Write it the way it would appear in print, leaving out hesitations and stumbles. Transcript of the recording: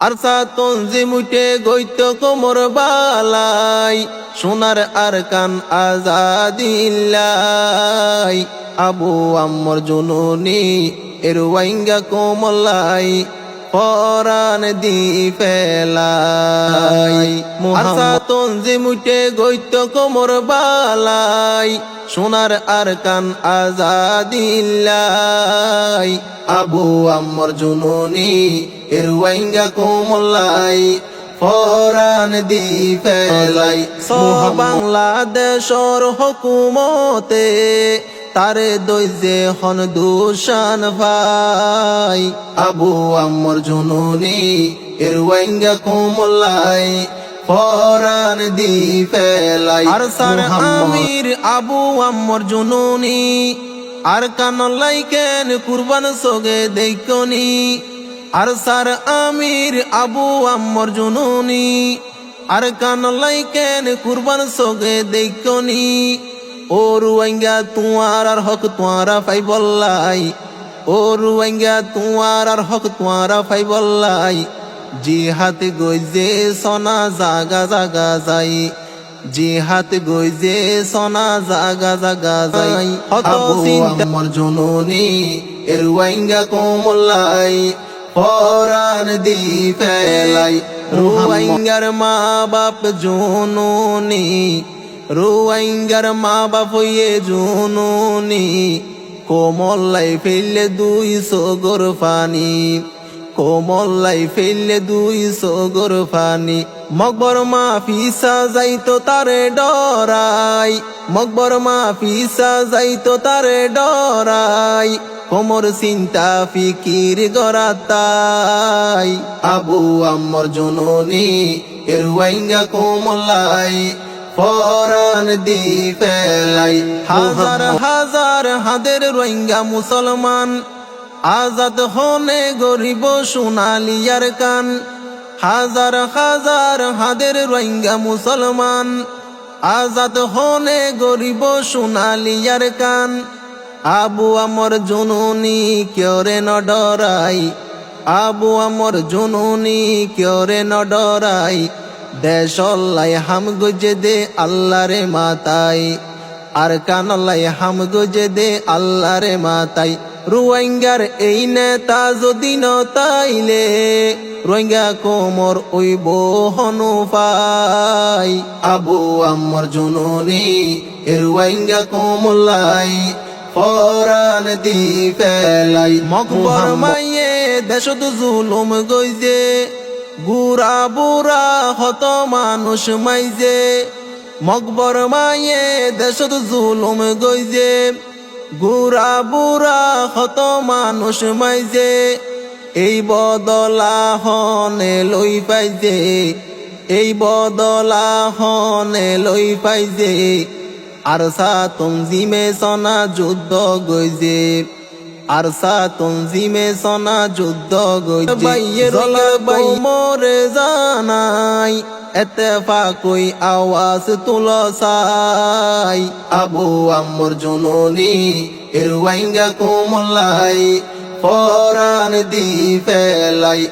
ARSA তঞ্জিম উঠে গৈত কোমর বালাই সোনার আরকান আজাদিল্লাই আবু আম্মর জুনুনি এরওয়াইঙ্গা কোমলাই পরান দি ফেলাই আরসা তঞ্জিম উঠে গৈত কোমর বালাই সোনার আরকান আজাদিল্লাই আবু আম্মর জুনুনি এরওয়াইঙ্গা কোমলাই পরান দি ফেলাই বাংলাদেশর হকুমতে তারে দইজে হন দুশান ভাই আবু আম্মর জুনুনি এরওয়াইঙ্গা কোমলাই পরান দি ফেলাই আরসার আমির আবু আম্মর জুনুনি আর কানলাই কেন কুরবান সোগে দেখনি আরসার আমির আবু আম্মর জুনুনি আর কানলাই কেন কুরবান সোগে দেখনি ও রুয়াইঙ্গা তোমার আর হক তোমারা ফাই বল্লাই ও রুয়াইঙ্গা তোমার আর হক তোমারা ফাই বল্লাই জিহাত গইজে সোনা জাগা জাগা যাই জিহাত গইজে সোনা জাগা জাগা যাই আবু আম্মর জুনুনি এরওয়াইঙ্গা কোমলাই পরান দি ফেলাই রুয়াইঙ্গার মা বাপ জুনুনি রুয়াইঙ্গার মা বাপ হইয়ে জুনুনি কোমলাই ফেললে 200 গর পানি কোমলাই ফেললে 200 গর পানি মকবর মা ফিসা যাইতো তারে ডরাই মকবর মা ফিসা যাইতো তারে ডরাই কোমর চিন্তা ফিকির গরাতাই আবু আম্মর জুনুনি এরওয়াইঙ্গা কোমলাই পরান দি ফেলাই হাজার হাজার হাদের রোহিঙ্গা মুসলমান আজাদ হনে গরিব সোনালিয়ার কান হাজার হাজার হাদের রোহিঙ্গা মুসলমান আজাদ হনে গরিব সোনালিয়ার কান আবু আম্মর জুনুনি কিয়রে ন ডরাই আবু আম্মর জুনুনি কিয়রে ন ডরাই দেশলাই হাম গজে দে আল্লাহরে মাতাই আর কানলাই হাম গজে দে আল্লাহরে মাতাই রোহিঙ্গার এই নেতা যদি ন তাইলে রোহিঙ্গা কোমর ওইব হনু পাই আবু আম্মর জুনুনি এরওয়াইঙ্গা কোমলাই পরান দি ফেলাই মকবর মাইয়ে দেশত জুলুম গইজে বুড়া বুড়া হত মানুষ মাইজে মকবর মাইয়ে দেশত জুলুম গইজে বুড়া বুড়া হত মানুষ মাইজে এই বদলা হনে লই পাইজে এই বদলা হনে লই পাইজে আরসা তঞ্জিমে সোনা যুদ্ধ গইজে আরসা তঞ্জিমে সোনা যুদ্ধ গইজে জলবাই মোরে জানাই এতেফাকুই আওয়াজ তুলসাই আবু আম্মর জুনুনি এরওয়াইঙ্গা কোমলাই পরান দি ফেলাই